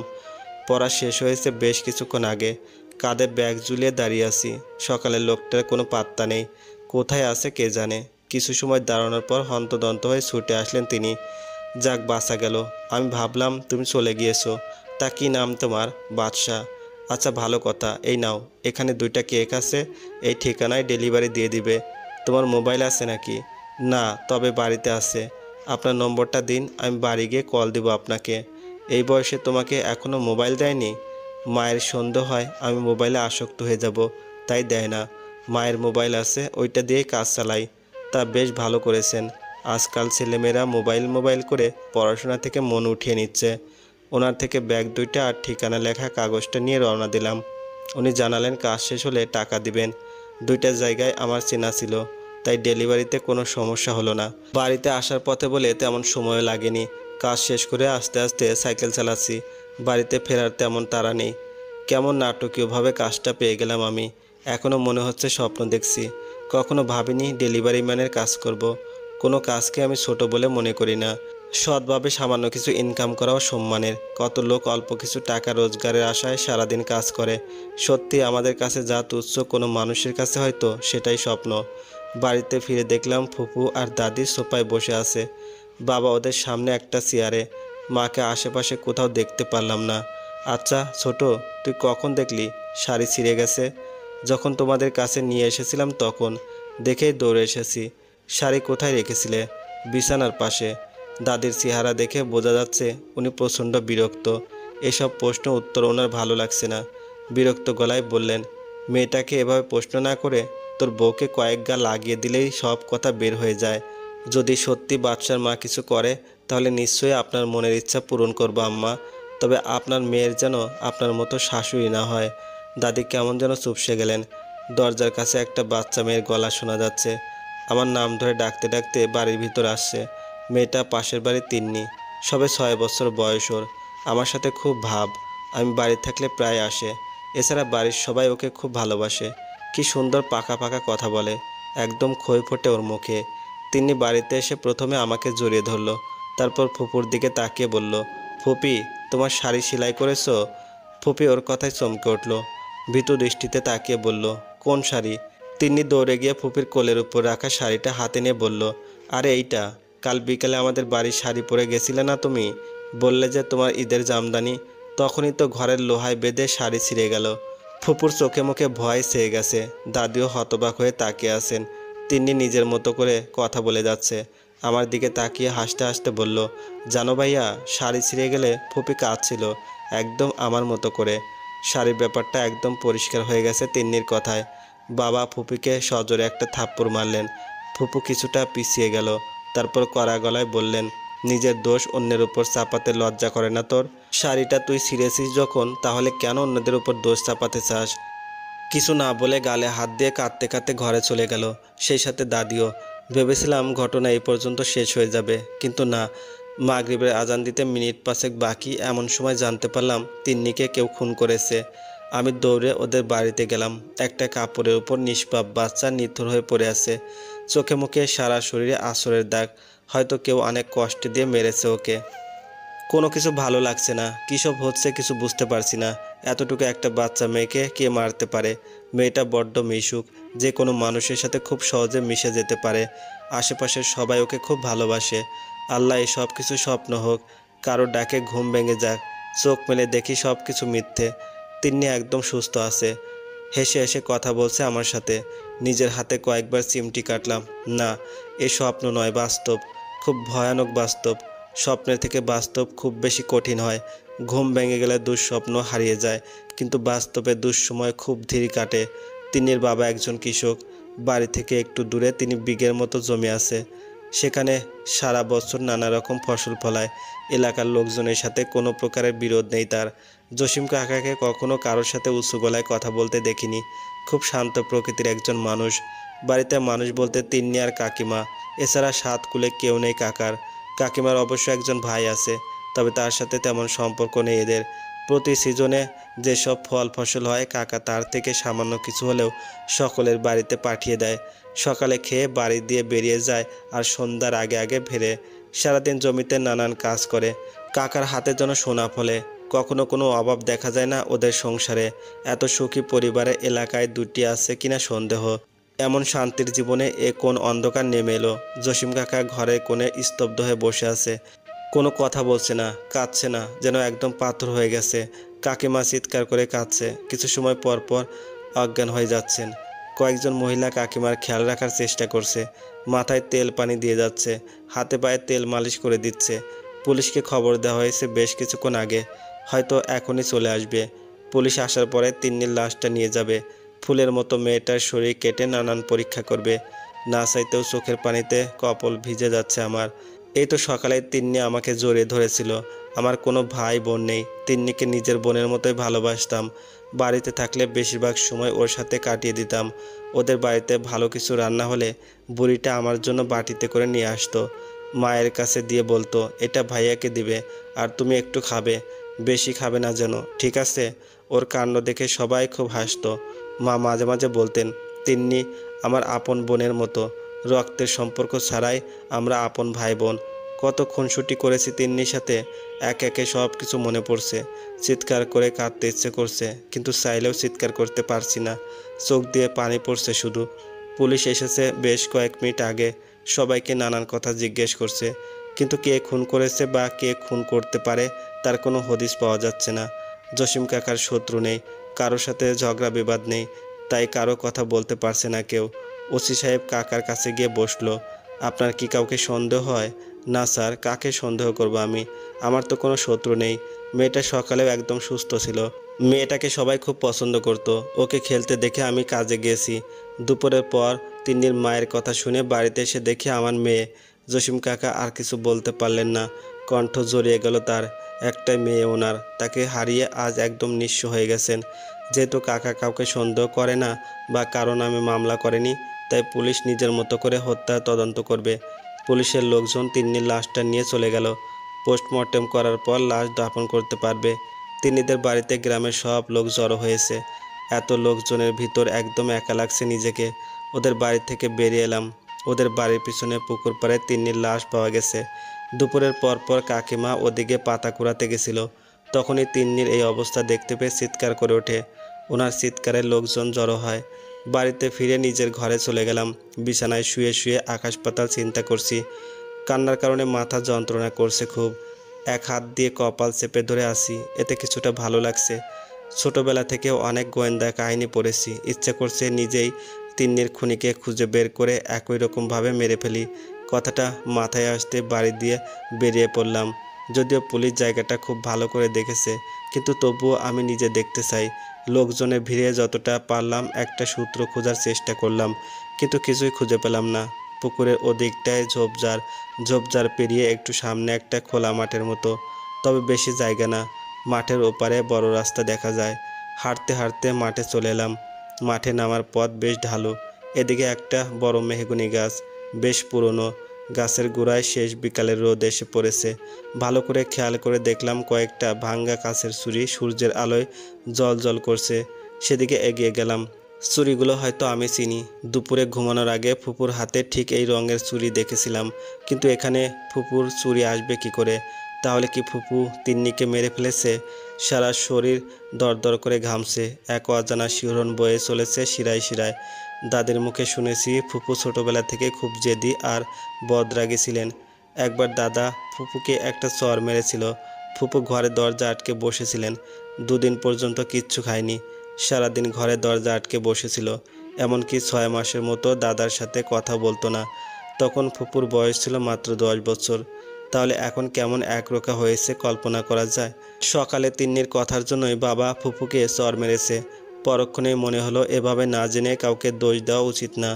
পড়া শেষ হয়েছে বেশ কিছুক্ষণ আগে। কাঁধে ব্যাগ ঝুলিয়ে দাঁড়িয়ে আছি। সকালের লোকটার কোনো পাত্তা নেই, কোথায় আছে কে জানে। কিছু সময় দাঁড়ানোর পর হন্তদন্ত হয়ে ছুটে আসলেন তিনি। যাক, বাঁচা গেল। আমি ভাবলাম তুমি চলে গিয়েছো। তা কি নাম তোমার? বাদশা। আচ্ছা, ভালো কথা। এই নাও, এখানে 2টা কেক আছে, এই ঠিকানায় ডেলিভারি দিয়ে দিবে। তোমার মোবাইল আছে নাকি? না, তবে বাড়িতে আছে। আপনার নম্বরটা দিন, আমি বাড়ি গিয়ে কল দিব আপনাকে। এই বয়সে তোমাকে এখনও মোবাইল দেয়নি? মায়ের সন্দেহ হয় আমি মোবাইলে আসক্ত হয়ে যাব, তাই দেয় না। মায়ের মোবাইল আছে, ওইটা দিয়েই কাজ চালাই। তা বেশ ভালো করেছেন। আজকাল ছেলেমেয়েরা মোবাইল মোবাইল করে পড়াশোনা থেকে মন উঠিয়ে নিচ্ছে। ওনার থেকে ব্যাগ 2টা আর ঠিকানা লেখা কাগজটা নিয়ে রওনা দিলাম। উনি জানালেন কাজ শেষ হলে টাকা দিবেন। 2টা জায়গায় আমার চেনা ছিল, তাই ডেলিভারিতে কোনো সমস্যা হলো না। বাড়িতে আসার পথে বলে তেমন সময় লাগেনি। কাজ শেষ করে আস্তে আস্তে সাইকেল চালাচ্ছি। বাড়িতে ফেরার তেমন তাড়া নেই। কেমন নাটকীয়ভাবে কাজটা পেয়ে গেলাম আমি। এখনও মনে হচ্ছে স্বপ্ন দেখছি। কখনো ভাবিনি ডেলিভারি ম্যানের কাজ করব। কোনো কাজকে আমি ছোট বলে মনে করি না। সৎভাবে সামান্য কিছু ইনকাম করাও সম্মানের। কত লোক অল্প কিছু টাকা রোজগারের আশায় সারাদিন কাজ করে। সত্যি আমাদের কাছে যা তুচ্ছ কোনো মানুষের কাছে হয়তো সেটাই স্বপ্ন। বাড়িতে ফিরে দেখলাম ফুপু আর দাদি সোফায় বসে আছে, বাবা ওদের সামনে একটা চেয়ারে। মাকে আশেপাশে কোথাও দেখতে পারলাম না। আচ্ছা ছোট, তুই কখন দেখলি শাড়ি ছিঁড়ে গেছে? যখন তোমাদের কাছে নিয়ে এসেছিলাম তখন দেখেই দৌড়ে এসেছি। শাড়ি কোথায় রেখেছিলে? বিছানার পাশে। দাদির চেহারা দেখে বোঝা যাচ্ছে উনি প্রচণ্ড বিরক্ত। এসব প্রশ্ন উত্তর ওনার ভালো লাগছে না। বিরক্ত গলায় বললেন, মেয়েটাকে এভাবে প্রশ্ন না করে তোর বউকে কয়েক গা লাগিয়ে দিলেই সব কথা বের হয়ে যায়। যদি সত্যি বাদশার মা কিছু করে তাহলে নিশ্চয়ই আপনার মনের ইচ্ছা পূরণ করবো আম্মা। তবে আপনার মেয়ের যেন আপনার মতো শাশুড়ি না হয়। দাদি কেমন যেন চুপসে গেলেন। দরজার কাছে একটা বাচ্চা মেয়ের গলা শোনা যাচ্ছে। আমার নাম ধরে ডাকতে ডাকতে বাড়ির ভিতর আসছে। মেয়েটা পাশের বাড়ির তিন্নি। সবে 6 বছর বয়স ওর। আমার সাথে খুব ভাব। আমি বাড়ি থাকলে প্রায় আসে। এছাড়া বাড়ির সবাই ওকে খুব ভালোবাসে। কি সুন্দর পাকা পাকা কথা বলে, একদম খই ফোটে ওর মুখে। তিনি বাড়িতে এসে প্রথমে আমাকে জড়িয়ে ধরলো, তারপর ফুপুর দিকে তাকিয়ে বলল, ফুপি তোমার শাড়ি সেলাই করেছো? ফুপি ওর কথায় চমকে উঠল, ভীতু দৃষ্টিতে তাকিয়ে বলল, কোন শাড়ি? তিনি দৌড়ে গিয়ে ফুপির কোলের উপর রাখা শাড়িটা হাতে নিয়ে বলল, আরে এইটা, কাল বিকালে আমাদের বাড়ির শাড়ি পরে গেছিলে না তুমি? বললে যে তোমার ঈদের জামদানি। তখনই তো ঘরের লোহায় বেঁধে শাড়ি ছিঁড়ে গেল। ফুপুর চোখে মুখে ভয় ছেয়ে গেছে। দাদিও হতবাক হয়ে তাকিয়ে আছেন। তিনি নিজের মতো করে কথা বলে যাচ্ছে। আমার দিকে তাকিয়ে হাসতে হাসতে বলল, জানো ভাইয়া, শাড়ি ছিঁড়ে গেলে ফুপি কাঁদছিল, একদম আমার মতো করে। শাড়ির ব্যাপারটা একদম পরিষ্কার হয়ে গেছে তিন্নির কথায়। বাবা ফুপিকে সজোরে একটা থাপ্পড় মারলেন। ফুপু কিছুটা পিছিয়ে গেল। তারপর কড়া গলায় বললেন, নিজের দোষ অন্যের উপর চাপাতে লজ্জা করে না তোর? শাড়িটা তুই ছিঁড়েছিস যখন, তাহলে কেন অন্যদের উপর দোষ চাপাতে চাস? কিছু না বলে গালে হাত দিয়ে কাঁদতে কাঁদতে ঘরে চলে গেল, সেই সাথে দাদিও। ভেবেছিলাম ঘটনা এই পর্যন্ত শেষ হয়ে যাবে, কিন্তু না। মাগরিবের আজান দিতে মিনিট 5 বাকি এমন সময় জানতে পারলাম তিন্নিকে কেউ খুন করেছে। আমি দৌড়ে ওদের বাড়িতে গেলাম। একটা কাপড়ের উপর নিষ্পাপ বাচ্চা নিথর হয়ে পড়ে আছে। চোখে মুখে সারা শরীরে আঁচড়ের দাগ। হয়তো কেউ অনেক কষ্ট দিয়ে মেরেছে ওকে। কোনো কিছু ভালো লাগছে না। কী সব হচ্ছে কিছু বুঝতে পারছি না। এতটুকু একটা বাচ্চা মেয়েকে কে মারতে পারে? মেয়েটা বড্ড মিশুক, যে কোনো মানুষের সাথে খুব সহজে মিশে যেতে পারে। আশেপাশের সবাই ওকে খুব ভালোবাসে। আল্লাহ এই সব কিছু স্বপ্ন হোক, কারো ডাকে ঘুম ভেঙে যাক। চোখ মেলে দেখি সব কিছু মিথ্যে। তিন্নি একদম সুস্থ আছে, হেসে হেসে কথা বলছে আমার সাথে। নিজের হাতে কয়েকবার চিমটি কাটলাম। না, এ স্বপ্ন নয়, বাস্তব। খুব ভয়ানক বাস্তব। স্বপ্নের থেকে বাস্তব খুব বেশি কঠিন হয়। ঘুম ভেঙে গেলে দুঃস্বপ্ন হারিয়ে যায়, কিন্তু বাস্তবে দুঃসময় খুব ধীরে কাটে। তিন্নির বাবা একজন কৃষক। বাড়ি থেকে একটু দূরে তিনি বিঘের মতো জমি আছে। সেখানে সারা বছর নানা রকম ফসল ফলায়। এলাকার লোকজনের সাথে কোনো প্রকারের বিরোধ নেই তার। জসিম কাকাকে কখনো কারোর সাথে উঁচু গলায় কথা বলতে দেখিনি। খুব শান্ত প্রকৃতির একজন মানুষ। বাড়িতে মানুষ বলতে তিন্নি আর কাকিমা, এছাড়া 7 কুলে কেউ নেই কাকার। কাকিমার অবশ্য একজন ভাই আছে, তবে তার সাথে তেমন সম্পর্ক নেই এদের। প্রতি সিজনে যেসব ফল ফসল হয় কাকা তার থেকে সামান্য কিছু হলেও সকলের বাড়িতে পাঠিয়ে দেয়। সকালে খেয়ে বাড়ি দিয়ে বেরিয়ে যায় আর সন্ধ্যার আগে আগে ফেরে। সারাদিন জমিতে নানান কাজ করে। কাকার হাতে যেন সোনা ফলে। কখনো কোনো অভাব দেখা যায় না ওদের সংসারে। এত সুখী পরিবারে এলাকায় 2টি আছে কিনা সন্দেহ। এমন শান্তির জীবনে এ কোন অন্ধকার নেমে এলো? জসিম কাকা ঘরে কোণে স্তব্ধ হয়ে বসে আছে। কোনো কথা বলছে না, কাঁদছে না, যেন একদম পাথর হয়ে গেছে। কাকিমা চিৎকার করে কাঁদছে। কিছু সময় পর পর অজ্ঞান হয়ে যাচ্ছেন। কয়েকজন মহিলা কাকিমার খেয়াল রাখার চেষ্টা করছে। মাথায় তেল পানি দিয়ে যাচ্ছে, হাতে পায়ে তেল মালিশ করে দিচ্ছে। পুলিশকে খবর দেওয়া হয়েছে বেশ কিছুক্ষণ আগে, হয়তো এখনই চলে আসবে। পুলিশ আসার পরে তিন্নির লাশটা নিয়ে যাবে। ফুলের মতো মেয়েটার শরীর কেটে নানান পরীক্ষা করবে। না চাইতেও চোখের পানিতে কপাল ভিজে যাচ্ছে আমার। এই তো সকালে তিন্নি আমাকে জড়িয়ে ধরেছিল। আমার কোনো ভাই বোন নেই। তিন্নিকে নিজের বোনের মতোই ভালোবাসতাম। বাড়িতে থাকলে বেশিরভাগ সময় ওর সাথে কাটিয়ে দিতাম। ওদের বাড়িতে ভালো কিছু রান্না হলে বুড়িটা আমার জন্য বাটিতে করে নিয়ে আসতো। মায়ের কাছে দিয়ে বলতো, এটা ভাইয়াকে দিবে আর তুমি একটু খাবে, বেশি খাবে না যেন, ঠিক আছে? ওর কাণ্ড দেখে সবাই খুব হাসতো। মা মাঝে মাঝে বলতেন, তিন্নি আমার আপন বোনের মতো, রক্তের সম্পর্ক ছাড়াই আমরা আপন ভাই বোন। কত খুনসুটি করেছি তিন্নির সাথে, একে একে সব কিছু মনে পড়ছে। চিৎকার করে কাঁদতে ইচ্ছে করছে, কিন্তু চাইলেও চিৎকার করতে পারছি না, চোখ দিয়ে পানি পড়ছে শুধু। পুলিশ এসেছে বেশ কয়েক মিনিট আগে, সবাইকে নানান কথা জিজ্ঞেস করছে, কিন্তু কে খুন করেছে বা কে খুন করতে পারে তার কোনো হদিস পাওয়া যাচ্ছে না। জসিম কাকার শত্রু নেই, কারোর সাথে ঝগড়া বিবাদ নেই, তাই কারো কথা বলতে পারছে না কেউ। ওসি সাহেব কাকার কাছে গিয়ে বসলো। আপনার কি কাউকে সন্দেহ হয়? না স্যার, কাকে সন্দেহ করব আমি? আমার তো কোনো শত্রু নেই। মেয়েটা সকালেও একদম সুস্থ ছিল, মেয়েটাকে সবাই খুব পছন্দ করত, ওকে খেলতে দেখে আমি কাজে গিয়েছি। দুপুরের পর তিন্নির মায়ের কথা শুনে বাড়িতে এসে দেখি আমার মেয়ে। জসিম কাকা আর কিছু বলতে পারলেন না, কণ্ঠ জড়িয়ে গেল তার। একটাই মেয়ে ওনার, তাকে হারিয়ে আজ একদম নিঃস্ব হয়ে গেছেন। যেহেতু কাকা কাউকে সন্দেহ করে না বা কারো নামে মামলা করেনি, তাই পুলিশ নিজের মতো করে হত্যা তদন্ত করবে। পুলিশের লোকজন তিন্নির লাশটা নিয়ে চলে গেল। পোস্টমর্টেম করার পর লাশ দাফন করতে পারবে। তিন্নিদের বাড়িতে গ্রামের সব লোক জড়ো হয়েছে। এত লোকজনের ভিতর একদম একা লাগছে নিজেকে। ওদের বাড়ি থেকে বেরিয়ে এলাম। ওদের বাড়ির পিছনে পুকুর পাড়ে তিন্নির লাশ পাওয়া গেছে। দুপুরের পর কাকিমা ওদিকে পাতা কুড়াতে গেছিল। তখনই তিন্নির এই অবস্থা দেখতে পেয়ে চিৎকার করে ওঠে। ওনার চিৎকারে লোকজন জড়ো হয়। বাড়িতে ফিরে নিজের ঘরে চলে গেলাম। বিছানায় শুয়ে শুয়ে আকাশ পাতাল চিন্তা করছি। কান্নার কারণে মাথা যন্ত্রণা করছে খুব। এক হাত দিয়ে কপাল চেপে ধরে আছি, এতে কিছুটা ভালো লাগছে। ছোটবেলা থেকেও অনেক গোয়েন্দা কাহিনী পড়েছি, ইচ্ছে করছে নিজেই তিন্নির খুনিকে খুঁজে বের করে একই রকমভাবে মেরে ফেলি। কথাটা মাথায় আসতে বাড়ি দিয়ে বেরিয়ে পড়লাম। যদিও পুলিশ জায়গাটা খুব ভালো করে দেখেছে, কিন্তু তবুও আমি নিজে দেখতে চাই। লোকজনের ভিড়ে যতটা পারলাম একটা সূত্র খোঁজার চেষ্টা করলাম, কিন্তু কিছুই খুঁজে পেলাম না। পুকুরের ওদিকটায় ঝোপঝাড় পেরিয়ে একটু সামনে একটা খোলা মাঠের মতো, তবে বেশি জায়গা না। মাঠের ওপারে বড় রাস্তা দেখা যায়। হাঁটতে হাঁটতে মাঠে চলে এলাম। মাঠে নামার পথ বেশ ঢালু। এদিকে একটা বড় মেহগনি গাছ, বেশ পুরনো। গাছের গোড়ায় শেষ বিকালের রোদ এসে পড়েছে। ভালো করে খেয়াল করে দেখলাম কয়েকটা ভাঙ্গা কাছের ছুরি সূর্যের আলোয় জ্বল করছে। সেদিকে এগিয়ে গেলাম। ছুরিগুলো হয়তো আমি চিনি, দুপুরে ঘুমানোর আগে ফুপুর হাতে ঠিক এই রঙের ছুরি দেখেছিলাম, কিন্তু এখানে ফুপুর ছুরি আসবে কি করে? তাহলে কি ফুপু তিন্নিকে মেরে ফেলেছে? সারা শরীর দরদর করে ঘামছে, এক অজানা শিহরণ বয়ে চলেছে শিরায় শিরায়। দাদির মুখে শুনেছি ফুপু ছোটবেলা থেকে খুব জেদি আর বদরাগী ছিলেন। একবার দাদা ফুপুকে একটা চর মেরেছিল। ফুপু ঘরে দরজা আটকে বসেছিলেন, দুদিন পর্যন্ত কিচ্ছু খায়নি। সারাদিন ঘরে দরজা আটকে বসেছিল, এমনকি 6 মাসের মতো দাদার সাথে কথা বলতো না। তখন ফুপুর বয়স ছিল মাত্র 10 বছর। তাহলে এখন কেমন একরোখা হয়েছে কল্পনা করা যায়। সকালে তিন্নির কথার জন্যই বাবা ফুপুকে চর মেরেছে। পরক্ষণেই মনে হলো এভাবে না জেনে কাউকে দোষ দেওয়া উচিত না।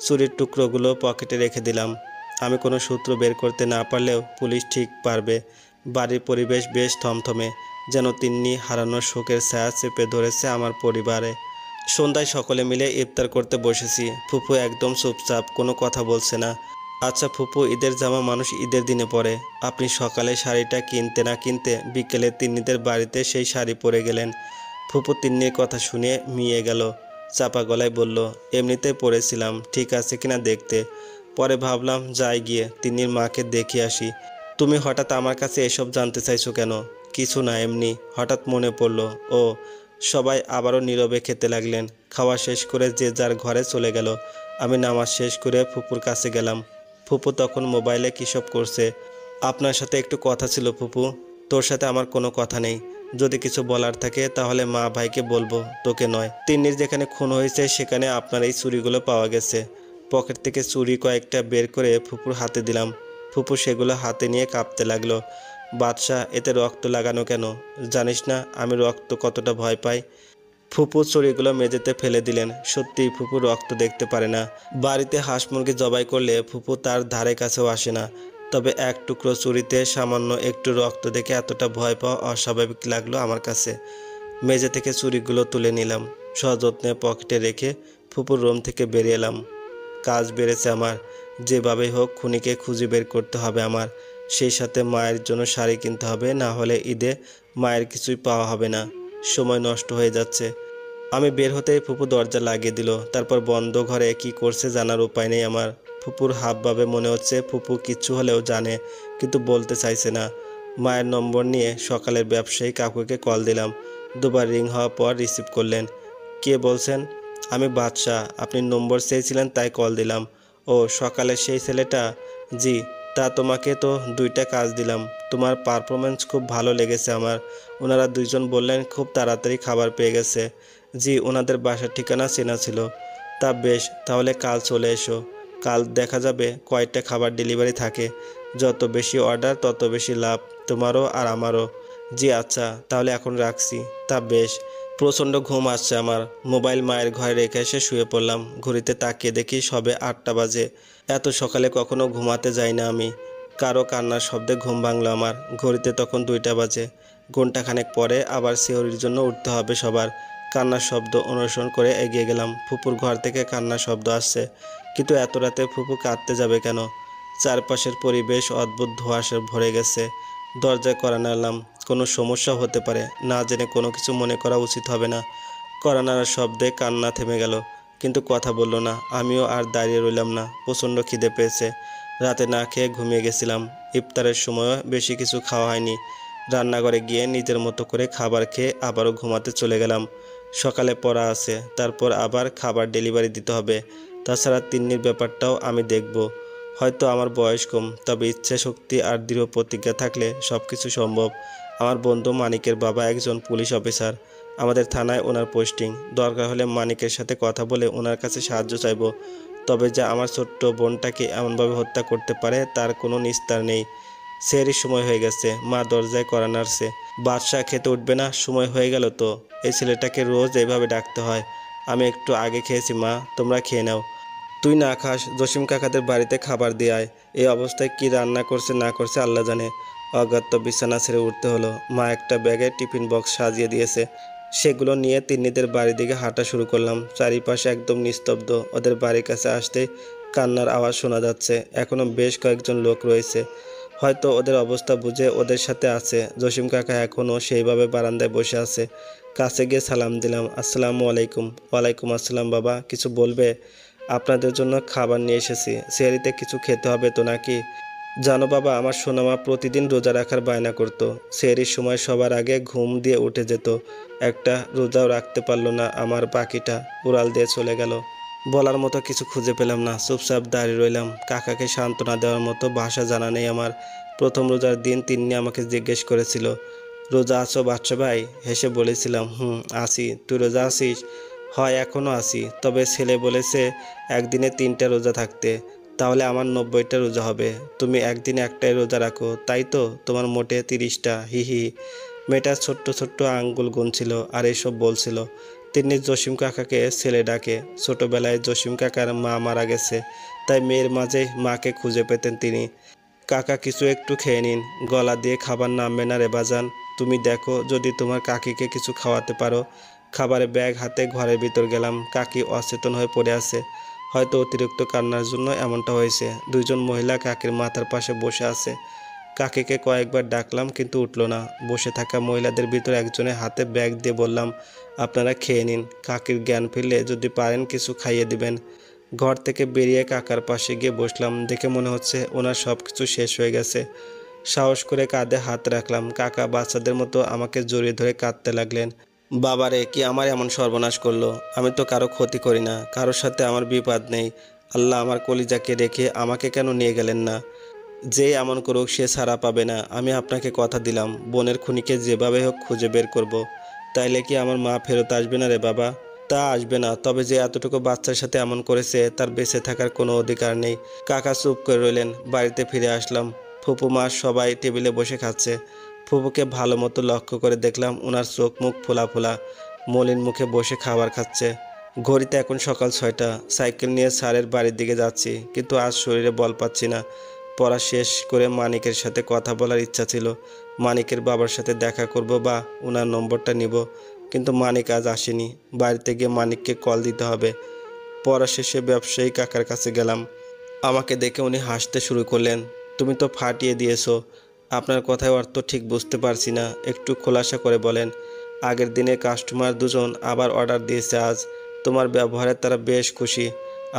চুরির টুকরোগুলো পকেটে রেখে দিলাম। আমি কোনো সূত্র বের করতে না পারলেও পুলিশ ঠিক পারবে। বাড়ির পরিবেশ বেশ থমথমে, যেন তিন্নি হারানোর শোকের ছায়া চেপে ধরেছে আমার পরিবারে। সন্ধ্যায় সকলে মিলে ইফতার করতে বসেছি। ফুপু একদম চুপচাপ, কোনো কথা বলছে না। আচ্ছা ফুপু, ঈদের জামা মানুষ ঈদের দিনে পরে, আপনি সকালে শাড়িটা কিনতে না কিনতে বিকেলে তিন্নিদের বাড়িতে সেই শাড়ি পরে গেলেন। ফুপু তিন্নির কথা শুনে মিয়ে গেল, চাপা গলায় বলল, এমনিতেই পরেছিলাম, ঠিক আছে কিনা দেখতে। পরে ভাবলাম যাই গিয়ে তিন্নির মাকে দেখে আসি। তুমি হঠাৎ আমার কাছে এসব জানতে চাইছো কেন? কিছু না, এমনি হঠাৎ মনে পড়লো। ও। সবাই আবারও নীরবে খেতে লাগলেন। খাওয়া শেষ করে যে যার ঘরে চলে গেল। আমি নামাজ শেষ করে ফুপুর কাছে গেলাম। ফুপু তখন মোবাইলে কী সব করছে। আপনার সাথে একটু কথা ছিল ফুপু। তোর সাথে আমার কোনো কথা নেই, যদি কিছু বলার থাকে তাহলে মা ভাইকে বলবো, তোকে নয়। তিন্নির যেখানে খুন হয়েছে সেখানে আপনার এই চুড়িগুলো পাওয়া গেছে। পকেট থেকে চুড়ি কয়েকটা বের করে ফুপুর হাতে দিলাম। ফুপু সেগুলো হাতে নিয়ে কাঁপতে লাগলো। বাদশা, এতে রক্ত লাগানো কেন? জানিস না আমি রক্ত কতটা ভয় পাই? ফুপু চুড়িগুলো মেঝেতে ফেলে দিলেন। সত্যিই ফুপু রক্ত দেখতে পারে না। বাড়িতে হাঁস মুরগি জবাই করলে ফুপু তার ধারে কাছেও আসে না। তবে এক টুকরো চুড়িতে সামান্য একটু রক্ত দেখে এতটা ভয় পাওয়া অস্বাভাবিক লাগলো আমার কাছে। মেঝে থেকে চুড়িগুলো তুলে নিলাম, সযত্নে পকেটে রেখে ফুপুর রুম থেকে বেরিয়ে এলাম। কাজ বেড়েছে আমার। যেভাবেই হোক খুনিকে খুঁজে বের করতে হবে আমার। সেই সাথে মায়ের জন্য শাড়ি কিনতে হবে, না হলে ঈদে মায়ের কিছুই পাওয়া হবে না। সময় নষ্ট হয়ে যাচ্ছে। আমি বের হতেই ফুপু দরজা লাগিয়ে দিল। তারপর বন্ধ ঘরে কি করছে জানার উপায় নেই আমার। ফুপুর হাবভাবে মনে হচ্ছে ফুপু কিচ্ছু হলেও জানে, কিন্তু বলতে চাইছে না। মায়ের নম্বর নিয়ে সকালের ব্যবসায়ী কাকুকে কল দিলাম। দুবার রিং হওয়ার পর রিসিভ করলেন। কে বলছেন? আমি বাদশা, আপনি নম্বর চেয়েছিলেন তাই কল দিলাম। ও সকালে সেই ছেলেটা? জি। তা তোমাকে তো 2টা কাজ দিলাম। তোমার পারফরমেন্স খুব ভালো লেগেছে আমার। ওনারা 2জন বললেন খুব তাড়াতাড়ি খাবার পেয়ে গেছে। জি, ওনাদের বাসার ঠিকানা চেনা ছিল। তা বেশ, তাহলে কাল চলে এসো। কাল দেখা যাবে কয়টা খাবার ডেলিভারি থাকে। যত বেশি অর্ডার তত বেশি লাভ, তোমারও আর আমারও। জি আচ্ছা, তাহলে এখন রাখছি। তা বেশ। প্রচণ্ড ঘুম আসছে আমার। মোবাইল মায়ের ঘরে রেখে এসে শুয়ে পড়লাম। ঘড়িতে তাকিয়ে দেখি সবে 8টা বাজে। এত সকালে কখনো ঘুমাতে যাই না আমি। কারো কান্নার শব্দে ঘুম ভাঙলো আমার। ঘড়িতে তখন 2টা বাজে। ঘণ্টাখানেক পরে আবার সিওরির জন্য উঠতে হবে সবার। কান্নার শব্দ অনুসরণ করে এগিয়ে গেলাম। ফুপুর ঘর থেকে কান্নার শব্দ আসছে, কিন্তু এত রাতে ফুপু কাঁদতে যাবে কেন? চারপাশের পরিবেশ অদ্ভুত ধোঁয়াশে ভরে গেছে। দরজায় কড়া নাড়লাম। কোনো সমস্যা হতে পারে, না জেনে কোনো কিছু মনে করা উচিত হবে না। কড়া নাড়ার শব্দে কান্না থেমে গেল, কিন্তু কথা বলল না। আমিও আর দাঁড়িয়ে রইলাম না। প্রচণ্ড খিদে পেয়েছে। রাতে না খেয়ে ঘুমিয়ে গেছিলাম। ইফতারের সময়ও বেশি কিছু খাওয়া হয়নি। রান্নাঘরে গিয়ে নিজের মতো করে খাবার খেয়ে আবারও ঘুমাতে চলে গেলাম। সকালে পড়া আছে, তারপর আবার খাবার ডেলিভারি দিতে হবে। তাছাড়া তিন্নির ব্যাপারটাও আমি দেখব। হয়তো আমার বয়স কম, তবে ইচ্ছা শক্তি আর দৃঢ় প্রতিজ্ঞা থাকলে সব কিছু সম্ভব। আমার বন্ধু মানিকের বাবা একজন পুলিশ অফিসার। আমাদের থানায় ওনার পোস্টিং। দরকার হলে মানিকের সাথে কথা বলে ওনার কাছে সাহায্য চাইব। তবে যা আমার ছোট্ট বোনটাকে এমনভাবে হত্যা করতে পারে তার কোনো নিস্তার নেই। সেহরির সময় হয়ে গেছে। মা দরজায় কড়া নাড়ছে। বাদশা খেতে উঠবে না? সময় হয়ে গেল তো। এই ছেলেটাকে রোজ এইভাবে ডাকতে হয়। আমি একটু আগে খেয়েছি মা, তোমরা খেয়ে নাও। তুই না খাস? জসিম কাকাদের বাড়িতে খাবার দিয়ে আয়। এই অবস্থায় কি রান্না করছে না করছে আল্লাহ জানে। অগত্য বিছানা ছেড়ে উঠতে হলো। মা একটা ব্যাগে টিফিন বক্স সাজিয়ে দিয়েছে। সেগুলো নিয়ে তিন্নিদের বাড়ির দিকে হাঁটা শুরু করলাম। চারিপাশে একদম নিস্তব্ধ। ওদের বাড়ির কাছে আসতেই কান্নার আওয়াজ শোনা যাচ্ছে। এখনো বেশ কয়েকজন লোক রয়েছে, হয়তো ওদের অবস্থা বুঝে ওদের সাথে আছে। জসিম কাকা এখনও সেইভাবে বারান্দায় বসে আছে। কাছে গিয়ে সালাম দিলাম। আসসালামু আলাইকুম। ওয়ালাইকুম আসসালাম। বাবা, কিছু বলবে? আপনাদের জন্য খাবার নিয়ে এসেছি। সেহরিতে কিছু খেতে হবে তো নাকি? জানো বাবা, আমার সোনামা প্রতিদিন রোজা রাখার বায়না করতো। সেহরির সময় সবার আগে ঘুম দিয়ে উঠে যেত। একটা রোজাও রাখতে পারলো না আমার পাখিটা, উড়াল দিয়ে চলে গেল। বলার মতো কিছু খুঁজে পেলাম না। চুপচাপ দাঁড়িয়ে রইলাম। কাকাকে সান্ত্বনা দেওয়ার মতো ভাষা জানা নেই আমার। প্রথম রোজার দিন তিন্নি আমাকে জিজ্ঞেস করেছিল, রোজা আছো বাচ্চা ভাই? হেসে বলেছিলাম, আছি। তুই রোজা আছিস? হয়, এখনও আছি। তবে ছেলে বলেছে একদিনে 3টা রোজা থাকতে। তাহলে আমার 90টা রোজা হবে। তুমি একদিনে একটাই রোজা রাখো, তাই তো? তোমার মোটে 30টা। হি হি। মেয়েটা ছোট্ট ছোট্ট আঙ্গুল গুনছিল আর এসব বলছিল। তিনি জসিম কাকাকে ছেলে ডাকে। ছোটবেলায় জসিম কাকার মা মারা গেছে, তাই মেয়ের মাঝে মাকে খুঁজে পেতেন তিনি। কাকা, কিছু একটু খেয়ে নিন। গলা দিয়ে খাবার নামবে না রে বাজান। তুমি দেখো যদি তোমার কাকিকে কিছু খাওয়াতে পারো। খাবারের ব্যাগ হাতে ঘরের ভিতর গেলাম। কাকি অচেতন হয়ে পড়ে আছে। হয়তো অতিরিক্ত কান্নার জন্য এমনটা হয়েছে। 2জন মহিলা কাকির মাথার পাশে বসে আছে। কাকিকে কয়েকবার ডাকলাম, কিন্তু উঠল না। বসে থাকা মহিলাদের ভিতর একজনের হাতে ব্যাগ দিয়ে বললাম, আপনারা খেয়ে নিন। কাকির জ্ঞান ফিরলে যদি পারেন কিছু খাইয়ে দিবেন। ঘর থেকে বেরিয়ে কাকার পাশে গিয়ে বসলাম। দেখে মনে হচ্ছে ওনার সব কিছু শেষ হয়ে গেছে। সাহস করে কাঁধে হাত রাখলাম। কাকা বাচ্চাদের মতো আমাকে জড়িয়ে ধরে কাঁদতে লাগলেন। বাবারে, কি আমার এমন সর্বনাশ করলো? আমি তো কারো ক্ষতি করি না, কারোর সাথে আমার বিবাদ নেই। আল্লাহ আমার কলিজাকে রেখে আমাকে কেন নিয়ে গেলেন না? যে এমন করুক সে ছাড়া পাবে না। আমি আপনাকে কথা দিলাম, বোনের খুনিকে যেভাবে হোক খুঁজে বের করব। তাইলে কি আমার মা ফেরত আসবে না রে বাবা? তা আসবে না, তবে যে এতটুকু বাচ্চার সাথে এমন করেছে তার বেঁচে থাকার কোনো অধিকার নেই। কাকা চুপ করে রইলেন। বাড়িতে ফিরে আসলাম। ফুপু মা সবাই টেবিলে বসে খাচ্ছে। ফুপুকে ভালো মতো লক্ষ্য করে দেখলাম ওনার চোখ মুখ ফোলা ফোলা, মলিন মুখে বসে খাবার খাচ্ছে। ঘড়িতে এখন সকাল 6টা। সাইকেল নিয়ে স্যারের বাড়ির দিকে যাচ্ছি, কিন্তু আজ শরীরে বল পাচ্ছি না। পড়া শেষ করে মানিকের সাথে কথা বলার ইচ্ছা ছিল। মানিকের বাবার সাথে দেখা করব বা ওনার নম্বরটা নিব, কিন্তু মানিক আজ আসেনি। বাড়িতে গিয়ে মানিককে কল দিতে হবে। পড়া শেষে ব্যবসায়ী কাকার কাছে গেলাম। আমাকে দেখে উনি হাসতে শুরু করলেন। তুমি তো ফাটিয়ে দিয়েছো। আপনার কথায় অর্থ ঠিক বুঝতে পারছি না, একটু খোলাসা করে বলেন। আগের দিনের কাস্টমার দুজন আবার অর্ডার দিয়েছে আজ। তোমার ব্যবহারে তারা বেশ খুশি।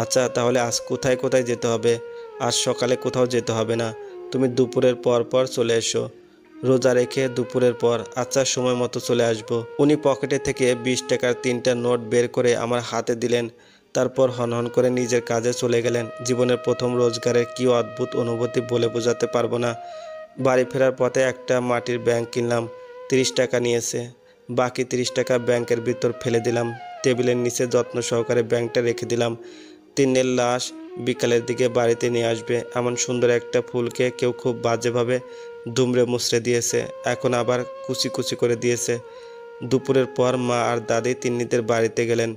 আচ্ছা, তাহলে আজ কোথায় কোথায় যেতে হবে? আজ সকালে কোথাও যেতে হবে না, তুমি দুপুরের পর পর চলে এসো। রোজা রেখে দুপুরের পর। আচ্ছা, সময় মতো চলে আসবো। উনি পকেটে থেকে 20 টাকার 3টা নোট বের করে আমার হাতে দিলেন। তারপর হনহন করে নিজের কাজে চলে গেলেন। জীবনের প্রথম রোজগারের কী অদ্ভুত অনুভূতি বলে বোঝাতে পারবো না। বাড়ি ফেরার পথে একটা মাটির ব্যাংক কিনলাম। 30 টাকা নিয়েছে। বাকি 30 টাকা ব্যাংকের ভিতর ফেলে দিলাম। টেবিলের নিচে যত্ন সহকারে ব্যাংকটা রেখে দিলাম। তিন্নির লাশ বিকালের দিকে বাড়িতে নিয়ে আসবে এমন সুন্দর একটা ফুলকে কেউ খুব বাজেভাবে দুমড়ে মুচড়ে দিয়েছে, এখন আবার কুচি কুচি করে দিয়েছে। দুপুরের পর মা আর দাদি তিন্নিদের বাড়িতে গেলেন।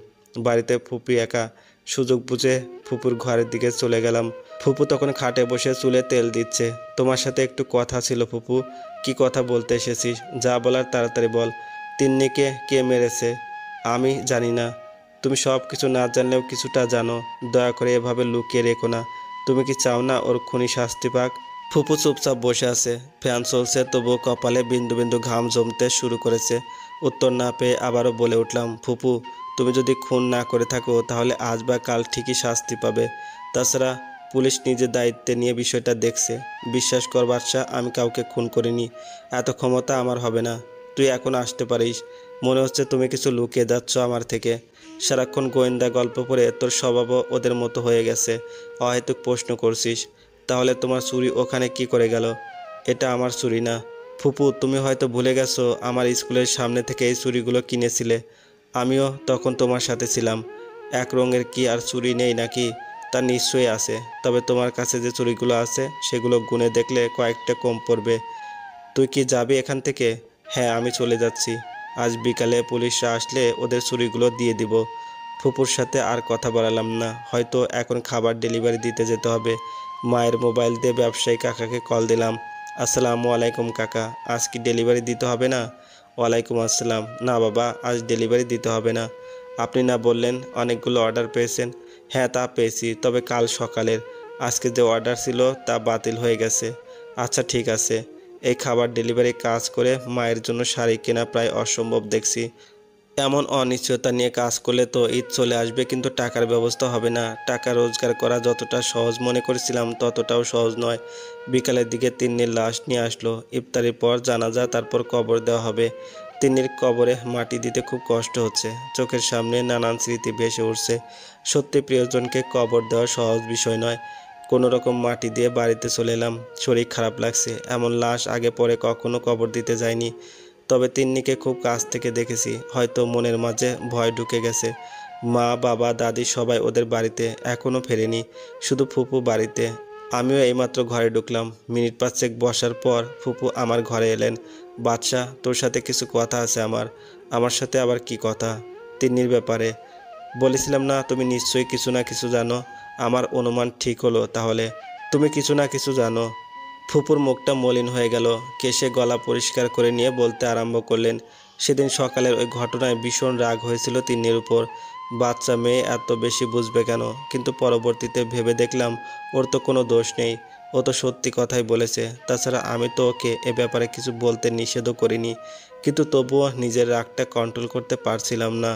বাড়িতে ফুপি একা। সুযোগ বুঝে ফুপুর ঘরের দিকে চলে গেলাম। ফুপু তখন খাটে বসে চুলে তেল দিচ্ছে। তোমার সাথে একটু কথা ছিল ফুপু। কি কথা বলতে এসেছিস? যা বলার তাড়াতাড়ি বল। তিন্নিকে কে মেরেছে? আমি জানি না। তুমি সব কিছু না জানলেও কিছুটা জানো। দয়া করে এভাবে লুকিয়ে রেখো না। তুমি কি চাও না ওর খুনি শাস্তি পাক? ফুপু চুপচাপ বসে আছে। ফ্যান চলছে, তবুও কপালে বিন্দু বিন্দু ঘাম জমতে শুরু করেছে। উত্তর না পেয়ে আবারও বলে উঠলাম, ফুপু, তুমি যদি খুন না করে থাকো তাহলে আজ বা কাল ঠিকই শাস্তি পাবে। তাছাড়া পুলিশ নিজের দায়িত্বে নিয়ে বিষয়টা দেখছে। বিশ্বাস কর বাদশা, আমি কাউকে খুন করিনি। এত ক্ষমতা আমার হবে না। তুই এখন আসতে পারিস। মনে হচ্ছে তুমি কিছু লুকিয়ে যাচ্ছ আমার থেকে। সারাক্ষণ গোয়েন্দা গল্প পড়ে তোর স্বভাবও ওদের মতো হয়ে গেছে। অহেতুক প্রশ্ন করছিস। তাহলে তোমার চুরি ওখানে কি করে গেল? এটা আমার চুরি না। ফুপু, তুমি হয়তো ভুলে গেছো আমার স্কুলের সামনে থেকে এই চুড়িগুলো কিনেছিলে। আমিও তখন তোমার সাথে ছিলাম। এক রঙের কি আর চুড়ি নেই নাকি? তা নিশ্চয়ই আছে। তবে তোমার কাছে যে চুড়িগুলো আছে সেগুলো গুনে দেখলে কয়েকটা কম পড়বে। তুই কি যাবি এখান থেকে? হ্যাঁ, আমি চলে যাচ্ছি। আজ বিকালে পুলিশরা আসলে ওদের চুড়িগুলো দিয়ে দিব। ফুপুর সাথে আর কথা বলালাম না। হয়তো এখন খাবার ডেলিভারি দিতে যেতে হবে। মায়ের মোবাইল দিয়ে ব্যবসায়ী কাকাকে কল দিলাম। আসসালামু আলাইকুম কাকা, আজ কি ডেলিভারি দিতে হবে না? ওয়ালাইকুম আসসালাম। না বাবা, আজ ডেলিভারি দিতে হবে না। আপনি না বললেন অনেকগুলো অর্ডার পেয়েছেন? হ্যাঁ, তা পেয়েছি, তবে কাল সকালের। আজকে যে অর্ডার ছিল তা বাতিল হয়ে গেছে। আচ্ছা ঠিক আছে। এই খাবার ডেলিভারি কাজ করে মায়ের জন্য শাড়ি কেনা প্রায় অসম্ভব দেখছি। এমন অনিশ্চয়তা নিয়ে কাজ করলে তো ঈদ চলে আসবে, কিন্তু টাকার ব্যবস্থা হবে না। টাকা রোজগার করা যতটা সহজ মনে করেছিলাম ততটাও সহজ নয়। বিকালের দিকে তিন্নির লাশ নিয়ে আসলো। ইফতারির পর জানাজা, তারপর কবর দেওয়া হবে। তিন্নির কবরে মাটি দিতে খুব কষ্ট হচ্ছে। চোখের সামনে নানান স্মৃতি ভেসে উঠছে। সত্যি প্রিয়জনকে কবর দেওয়া সহজ বিষয় নয়। কোনো রকম মাটি দিয়ে বাড়িতে চলে এলাম। শরীর খারাপ লাগছে। এমন লাশ আগে পরে কখনো কবর দিতে যায়নি। তবে তিন্নিকে খুব কাছ থেকে দেখেছি। হয়তো মনের মাঝে ভয় ঢুকে গেছে। মা, বাবা, দাদি সবাই ওদের বাড়িতে, এখনও ফেরেনি। শুধু ফুপু বাড়িতে। আমিও এইমাত্র ঘরে ঢুকলাম। মিনিট 5 বসার পর ফুপু আমার ঘরে এলেন। বাদশা, তোর সাথে কিছু কথা আছে আমার। আমার সাথে আবার কি কথা? তিন্নির ব্যাপারে। বলেছিলাম না তুমি নিশ্চয়ই কিছু না কিছু জানো। আমার অনুমান ঠিক হলো তাহলে। তুমি কিছু না কিছু জানো। ফুপুর মুখটা মলিন হয়ে গেল। কেশে গলা পরিষ্কার করে নিয়ে বলতে আরম্ভ করলেন, সেদিন সকালের ওই ঘটনায় ভীষণ রাগ হয়েছিল তিন্নির উপর। বাচ্চা মেয়ে এত বেশি বুঝবে কেন? কিন্তু পরবর্তীতে ভেবে দেখলাম ওর তো কোনো দোষ নেই। ও তো সত্যি কথাই বলেছে। তাছাড়া আমি তো ওকে এ ব্যাপারে কিছু বলতে নিষেধও করিনি। কিন্তু তবুও নিজের রাগটা কন্ট্রোল করতে পারছিলাম না।